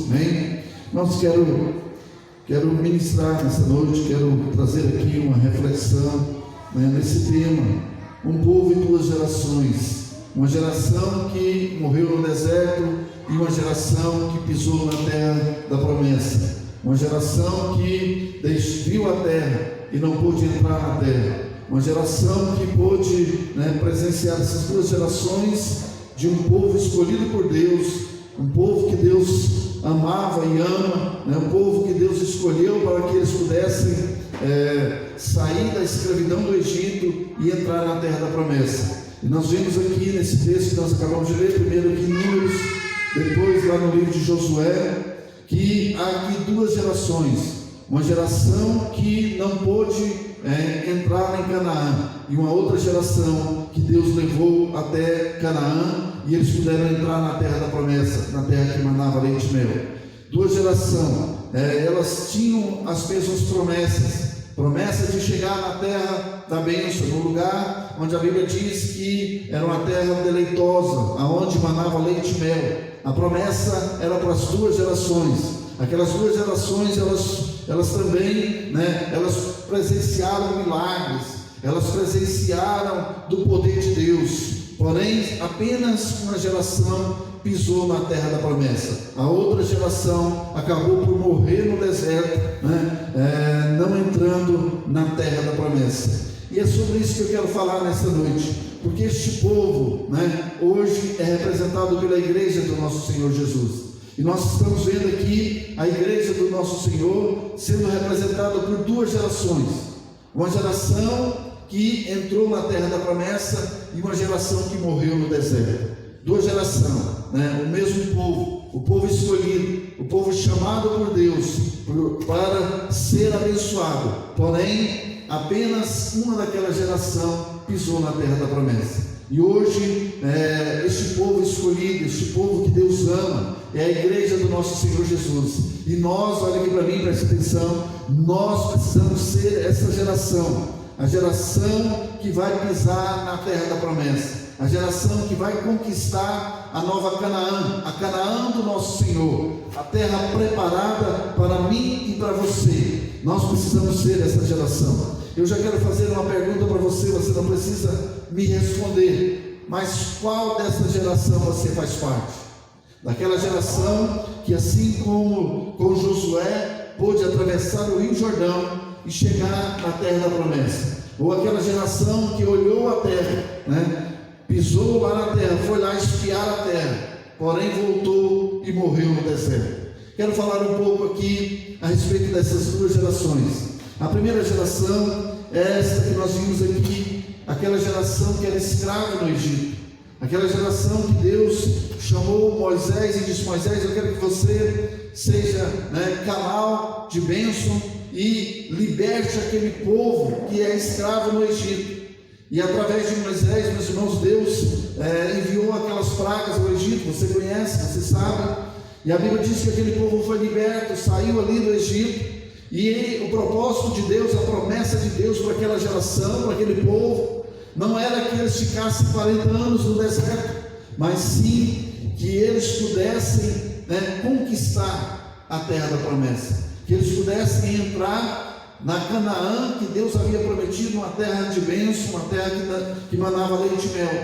Amém? Nós quero ministrar nessa noite, quero trazer aqui uma reflexão, né, nesse tema: um povo e duas gerações. Uma geração que morreu no deserto e uma geração que pisou na terra da promessa. Uma geração que viu a terra e não pôde entrar na terra. Uma geração que pôde, né, presenciar essas duas gerações de um povo escolhido por Deus, um povo que Deus amava e ama, né, um povo que Deus escolheu para que eles pudessem sair da escravidão do Egito e entrar na terra da promessa. E nós vemos aqui nesse texto que nós acabamos de ler, primeiro aqui em Números, depois lá no livro de Josué, que há aqui duas gerações. Uma geração que não pôde entrar em Canaã, e uma outra geração que Deus levou até Canaã e eles puderam entrar na terra da promessa, na terra que manava leite e mel. Duas gerações, elas tinham as mesmas promessa de chegar na terra da bênção, no lugar onde a Bíblia diz que era uma terra deleitosa, aonde manava leite e mel. A promessa era para as duas gerações. Aquelas duas gerações, elas também, né, elas presenciaram milagres, elas presenciaram do poder de Deus. Porém, apenas uma geração pisou na terra da promessa. A outra geração acabou por morrer no deserto, né, não entrando na terra da promessa. E é sobre isso que eu quero falar nesta noite, porque este povo, né, hoje é representado pela igreja do nosso Senhor Jesus. E nós estamos vendo aqui a igreja do nosso Senhor sendo representada por duas gerações. Uma geração que entrou na terra da promessa e uma geração que morreu no deserto. Duas gerações, né? O mesmo povo, o povo escolhido, o povo chamado por Deus para ser abençoado. Porém, apenas uma daquela geração pisou na terra da promessa. E hoje, este povo escolhido, este povo que Deus ama, é a igreja do nosso Senhor Jesus. E nós, olha aqui para mim, preste atenção, nós precisamos ser essa geração, a geração que vai pisar na terra da promessa, a geração que vai conquistar a nova Canaã, a Canaã do nosso Senhor, a terra preparada para mim e para você. Nós precisamos ser essa geração. Eu já quero fazer uma pergunta para você, você não precisa me responder, mas qual dessa geração você faz parte? Daquela geração que, assim como com Josué, pôde atravessar o Rio Jordão e chegar na terra da promessa, ou aquela geração que olhou a terra, né, pisou lá na terra, foi lá espiar a terra, porém voltou e morreu no deserto. Quero falar um pouco aqui a respeito dessas duas gerações. A primeira geração é esta que nós vimos aqui, aquela geração que era escrava no Egito, aquela geração que Deus chamou Moisés e disse: Moisés, eu quero que você seja, né, canal de bênção e liberte aquele povo que é escravo no Egito. E através de Moisés, meus irmãos, Deus enviou aquelas pragas ao Egito, você conhece, você sabe, e a Bíblia diz que aquele povo foi liberto, saiu ali do Egito. E o propósito de Deus, a promessa de Deus para aquela geração, para aquele povo, não era que eles ficassem 40 anos no deserto, mas sim que eles pudessem, né, conquistar a terra da promessa, que eles pudessem entrar na Canaã que Deus havia prometido, uma terra de bênção, uma terra que manava leite e mel.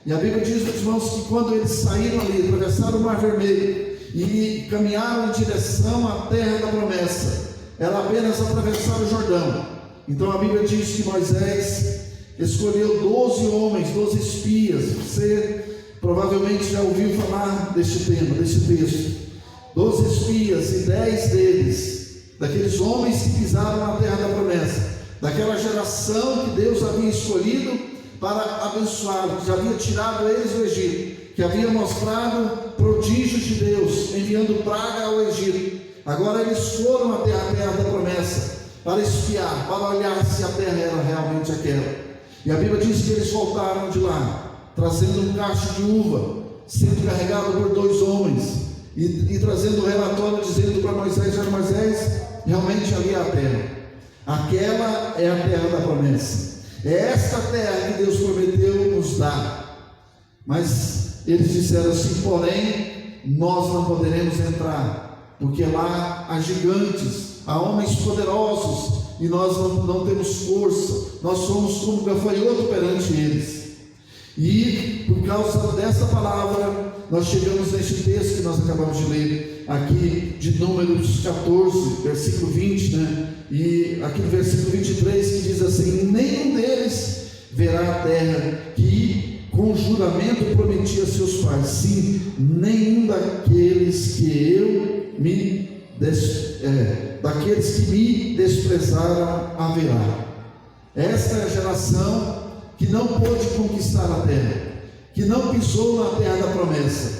E a Bíblia diz, meus irmãos, que quando eles saíram ali, atravessaram o Mar Vermelho e caminharam em direção à terra da promessa, era apenas atravessar o Jordão. Então a Bíblia diz que Moisés escolheu 12 homens, 12 espias. Você provavelmente já ouviu falar deste tema, deste texto. 12 espias, e 10 deles, daqueles homens que pisaram na terra da promessa, daquela geração que Deus havia escolhido para abençoá-los, que já havia tirado eles do Egito, que havia mostrado prodígios de Deus, enviando praga ao Egito. Agora eles foram até a terra da promessa para espiar, para olhar se a terra era realmente aquela. E a Bíblia diz que eles voltaram de lá, trazendo um cacho de uva, sendo carregado por 2 homens, e trazendo um relatório dizendo para Moisés: olha, Moisés, realmente ali é a terra. Aquela é a terra da promessa. É esta terra que Deus prometeu nos dar. Mas eles disseram assim: porém, nós não poderemos entrar, porque lá há gigantes, há homens poderosos, e nós não temos força, nós somos como gafanhoto perante eles. E por causa dessa palavra, nós chegamos neste texto que nós acabamos de ler, aqui de Números 14, versículo 20, né? E aqui no versículo 23, que diz assim: nenhum deles verá a terra que com juramento prometi a seus pais, sim, nenhum daqueles que daqueles que me desprezaram haverá. Esta é a geração que não pôde conquistar a terra, que não pisou na terra da promessa.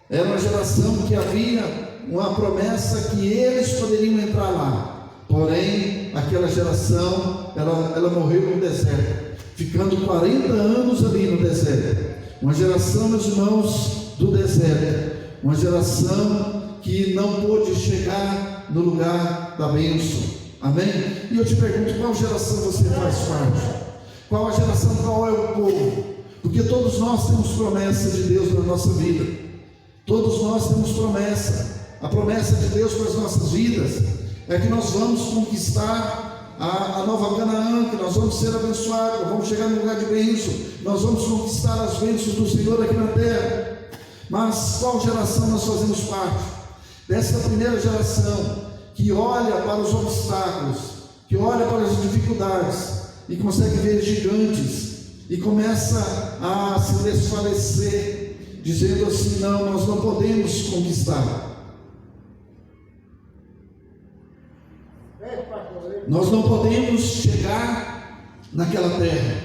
Era uma geração que havia uma promessa que eles poderiam entrar lá, porém aquela geração ela morreu no deserto, ficando 40 anos ali no deserto. Uma geração, meus irmãos, do deserto, uma geração que não pôde chegar no lugar da bênção. Amém? E eu te pergunto, qual geração você faz parte? Qual a geração, qual é o povo? Porque todos nós temos promessa de Deus na nossa vida. Todos nós temos promessa. A promessa de Deus para as nossas vidas é que nós vamos conquistar a nova Canaã, que nós vamos ser abençoados, vamos chegar no lugar de bênção, nós vamos conquistar as bênçãos do Senhor aqui na terra. Mas qual geração nós fazemos parte? Dessa primeira geração que olha para os obstáculos, que olha para as dificuldades e consegue ver gigantes e começa a se desfalecer, dizendo assim: não, nós não podemos conquistar. Nós não podemos chegar naquela terra,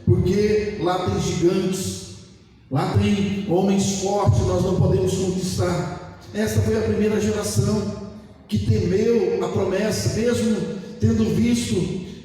porque lá tem gigantes, lá tem homens fortes, nós não podemos conquistar. Esta foi a primeira geração que temeu a promessa, mesmo tendo visto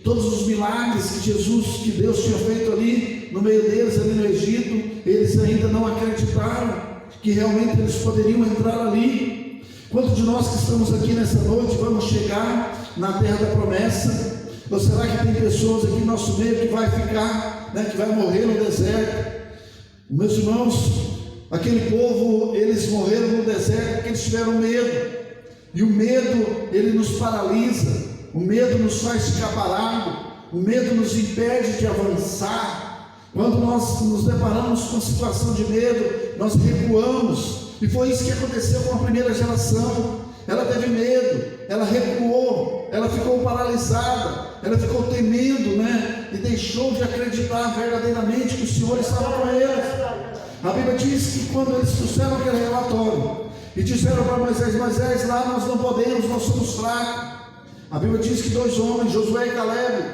todos os milagres que Deus tinha feito ali no meio deles, ali no Egito. Eles ainda não acreditaram que realmente eles poderiam entrar ali. Quantos de nós que estamos aqui nessa noite vamos chegar na terra da promessa? Ou será que tem pessoas aqui no nosso meio que vai ficar, que vai morrer no deserto? Meus irmãos, aquele povo, eles morreram no deserto porque eles tiveram medo. E o medo, ele nos paralisa. O medo nos faz ficar parado. O medo nos impede de avançar. Quando nós nos deparamos com situação de medo, nós recuamos. E foi isso que aconteceu com a primeira geração. Ela teve medo, ela recuou, ela ficou paralisada, ela ficou temendo, e deixou de acreditar verdadeiramente que o Senhor estava com eles. A Bíblia diz que quando eles trouxeram aquele relatório e disseram para Moisés: Moisés, lá nós não podemos, nós somos fracos. A Bíblia diz que 2 homens, Josué e Caleb,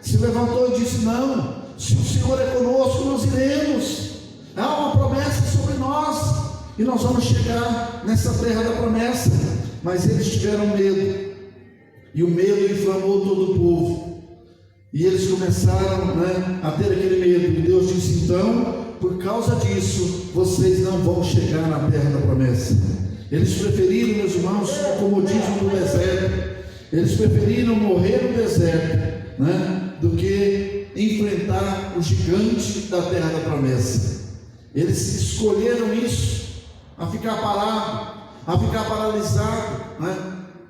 se levantou e disse: não, se o Senhor é conosco, nós iremos. Há uma promessa sobre nós e nós vamos chegar nessa terra da promessa. Mas eles tiveram medo, e o medo inflamou todo o povo, e eles começaram a ter aquele medo. E Deus disse: então, por causa disso, vocês não vão chegar na terra da promessa. Eles preferiram, meus irmãos, o comodismo do deserto. Eles preferiram morrer no deserto, do que enfrentar o gigante da terra da promessa. Eles escolheram isso, a ficar parado, a ficar paralisado,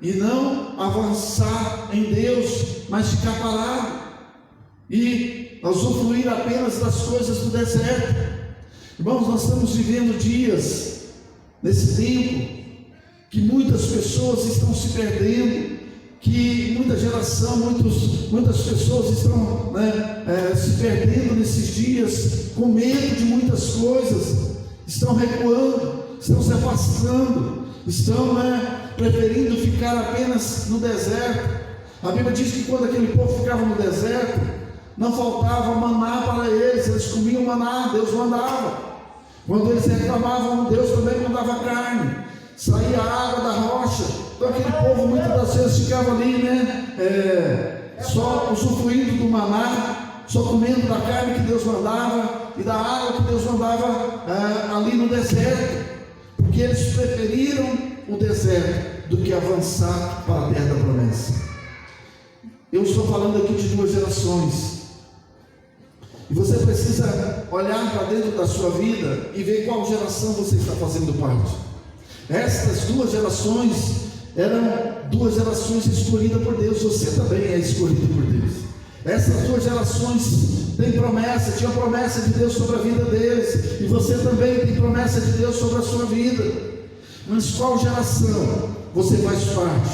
e não avançar em Deus, mas ficar parado e usufruir apenas das coisas do deserto. Irmãos, nós estamos vivendo dias nesse tempo que muitas pessoas estão se perdendo, que muita geração, muitas pessoas estão se perdendo nesses dias, com medo de muitas coisas, estão recuando, estão se afastando, estão preferindo ficar apenas no deserto. A Bíblia diz que quando aquele povo ficava no deserto, não faltava maná para eles, eles comiam maná, Deus mandava. Quando eles reclamavam, Deus também mandava carne, saía água da rocha. Então aquele povo muitas das vezes ficava ali, só usufruindo do maná, só comendo da carne que Deus mandava e da água que Deus mandava ali no deserto, porque eles preferiram o deserto do que avançar para a terra da promessa. Eu estou falando aqui de 2 gerações, e você precisa olhar para dentro da sua vida e ver qual geração você está fazendo parte. Estas duas gerações eram duas gerações escolhidas por Deus. Você também é escolhido por Deus. Essas duas gerações têm promessa, tinha promessa de Deus sobre a vida deles, e você também tem promessa de Deus sobre a sua vida. Mas qual geração você faz parte?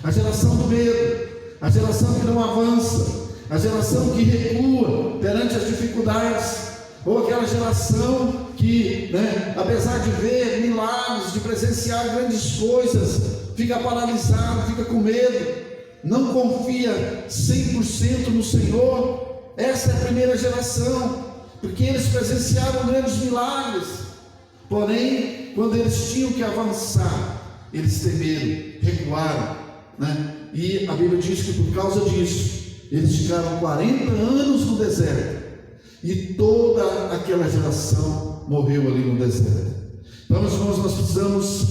A geração do medo, a geração que não avança, a geração que recua perante as dificuldades, ou aquela geração que, apesar de ver milagres, de presenciar grandes coisas, fica paralisado, fica com medo, não confia 100% no Senhor. Essa é a primeira geração, porque eles presenciaram grandes milagres, porém, quando eles tinham que avançar, eles temeram, recuaram, e a Bíblia diz que por causa disso, eles ficaram 40 anos no deserto, e toda aquela geração morreu ali no deserto. Então, meus irmãos, nós precisamos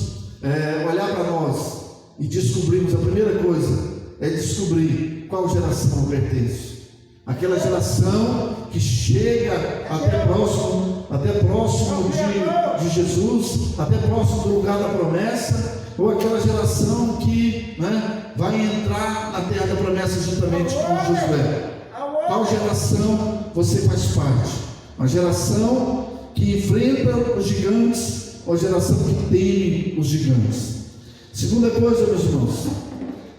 olhar para nós e descobrirmos. A primeira coisa é descobrir qual geração eu pertenço. Aquela geração que chega até próximo de Jesus, até próximo do lugar da promessa, ou aquela geração que vai entrar na terra da promessa juntamente com Josué. Qual geração você faz parte? Uma geração que enfrenta os gigantes, ou a geração que teme os gigantes? Segunda coisa, meus irmãos,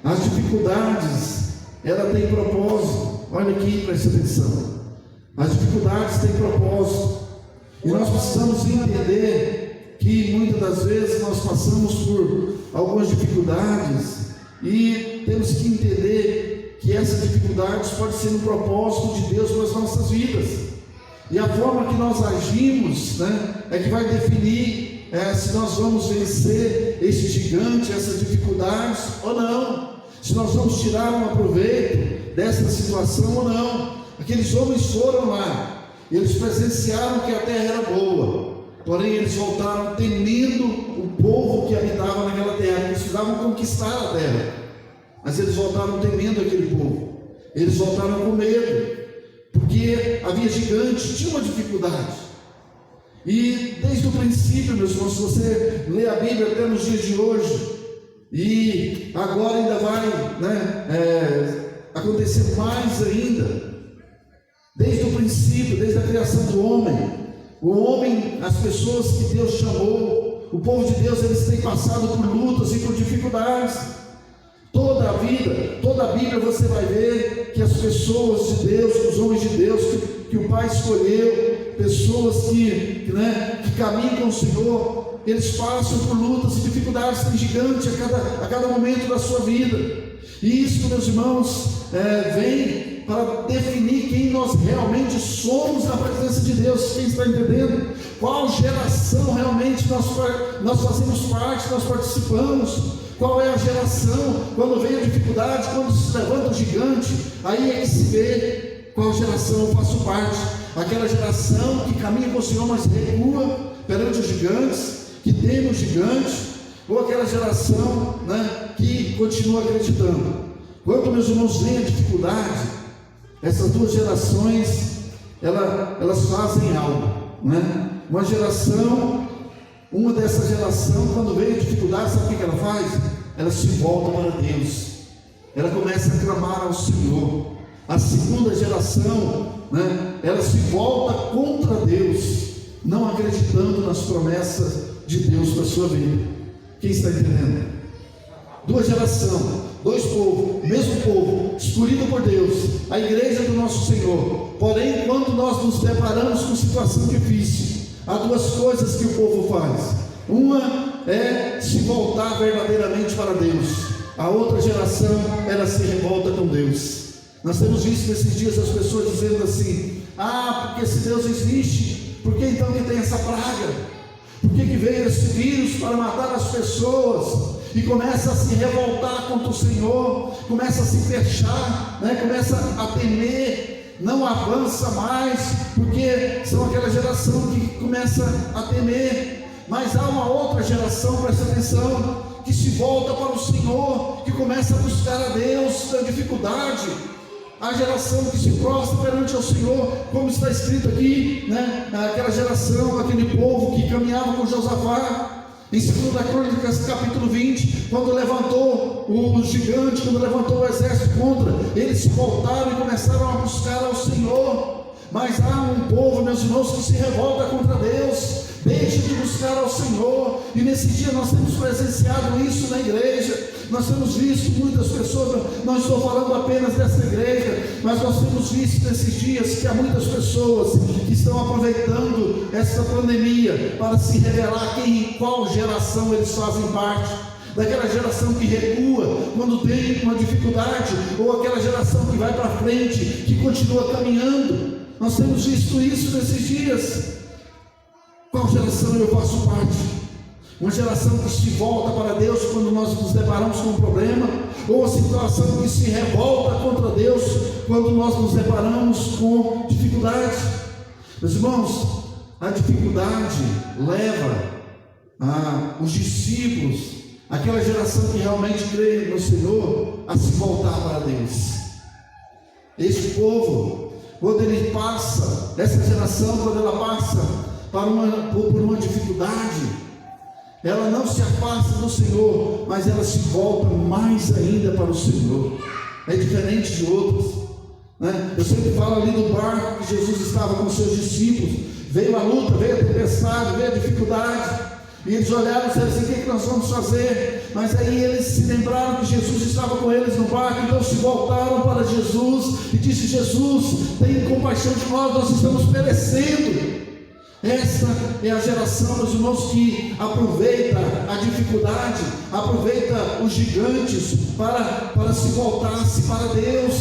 as dificuldades, ela tem propósito. Olha aqui, preste atenção. As dificuldades têm propósito, e nós precisamos entender que muitas das vezes nós passamos por algumas dificuldades, e temos que entender que essas dificuldades podem ser um propósito de Deus para as nossas vidas, e a forma que nós agimos é que vai definir se nós vamos vencer esse gigante, essas dificuldades ou não, se nós vamos tirar um aproveito dessa situação ou não. Aqueles homens foram lá, eles presenciaram que a terra era boa, porém eles voltaram temendo o povo que habitava naquela terra. Eles precisavam conquistar a terra, mas eles voltaram temendo aquele povo, eles voltaram com medo, porque havia gigante, tinha uma dificuldade. E desde o princípio, meus irmãos, se você lê a Bíblia até nos dias de hoje, e agora ainda vai acontecer mais ainda, desde o princípio, desde a criação do homem, o homem, as pessoas que Deus chamou, o povo de Deus, eles têm passado por lutas e por dificuldades. Toda a vida, toda a Bíblia você vai ver que as pessoas de Deus, os homens de Deus que o Pai escolheu, pessoas que caminham com o Senhor, eles passam por lutas e dificuldades, tem gigante a cada momento da sua vida. E isso, meus irmãos, vem para definir quem nós realmente somos na presença de Deus. Quem está entendendo? Qual geração realmente nós fazemos parte, nós participamos? Qual é a geração? Quando vem a dificuldade, quando se levanta o gigante, aí é que se vê qual geração eu faço parte. Aquela geração que caminha com o Senhor, mas recua perante os gigantes, que teme os gigantes, ou aquela geração que continua acreditando. Quando, meus irmãos, vem a dificuldade, essas duas gerações elas fazem algo, Uma geração, uma dessa geração, quando vem a dificuldade, sabe o que ela faz? Ela se volta para Deus, ela começa a clamar ao Senhor. A segunda geração, ela se volta contra Deus, não acreditando nas promessas de Deus para a sua vida. Quem está entendendo? Duas gerações, dois povos, mesmo povo, escolhido por Deus, a igreja do nosso Senhor. Porém, quando nós nos deparamos com situação difícil, há duas coisas que o povo faz. Uma é se voltar verdadeiramente para Deus, a outra geração, ela se revolta com Deus. Nós temos visto nesses dias as pessoas dizendo assim: porque se Deus existe, por que então que tem essa praga? Por que veio esse vírus para matar as pessoas? E começa a se revoltar contra o Senhor, começa a se fechar, começa a temer, não avança mais, porque são aquela geração que começa a temer. Mas há uma outra geração, presta atenção, que se volta para o Senhor, que começa a buscar a Deus na dificuldade. A geração que se prostra perante ao Senhor, como está escrito aqui, aquela geração, aquele povo que caminhava com Josafá, Em 2 Crônicas, capítulo 20, quando levantou o gigante, quando levantou o exército contra, eles se voltaram e começaram a buscar ao Senhor. Mas há um povo, meus irmãos, que se revolta contra Deus, deixa de buscar ao Senhor. E nesse dia nós temos presenciado isso na igreja. Nós temos visto muitas pessoas, não estou falando apenas dessa igreja, mas nós temos visto nesses dias que há muitas pessoas que estão aproveitando essa pandemia para se revelar qual geração eles fazem parte. Daquela geração que recua quando tem uma dificuldade, ou aquela geração que vai para frente, que continua caminhando. Nós temos visto isso nesses dias. Qual geração eu faço parte? Uma geração que se volta para Deus quando nós nos deparamos com um problema, ou a situação que se revolta contra Deus quando nós nos deparamos com dificuldade? Meus irmãos, a dificuldade leva os discípulos, aquela geração que realmente crê no Senhor, a se voltar para Deus. Este povo, quando ele passa, essa geração, quando ela passa por uma dificuldade, ela não se afasta do Senhor, mas ela se volta mais ainda para o Senhor. É diferente de outros, né? Eu sempre falo ali do barco que Jesus estava com os seus discípulos. Veio a luta, veio a tempestade, veio a dificuldade, e eles olharam e disseram assim: o que nós vamos fazer? Mas aí eles se lembraram que Jesus estava com eles no barco, então se voltaram para Jesus e disse: Jesus, tenha compaixão de nós, nós estamos perecendo. Essa é a geração, meus irmãos, que aproveita a dificuldade, aproveita os gigantes para se voltar-se para Deus.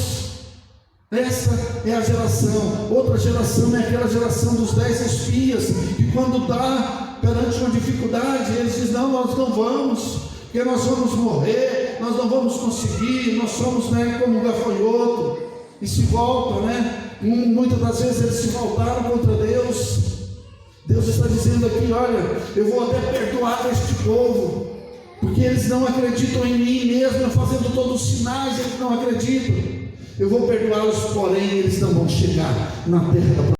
Essa é a geração. Outra geração é aquela geração dos 10 espias, que quando está perante uma dificuldade, eles dizem: não, nós não vamos, porque nós vamos morrer, nós não vamos conseguir, nós somos como um gafanhoto, e se voltam, muitas das vezes eles se voltaram contra Deus. Deus está dizendo aqui: olha, eu vou até perdoar este povo, porque eles não acreditam em mim, mesmo eu fazendo todos os sinais, eles não acreditam. Eu vou perdoá-los, porém eles não vão chegar na terra da promessa.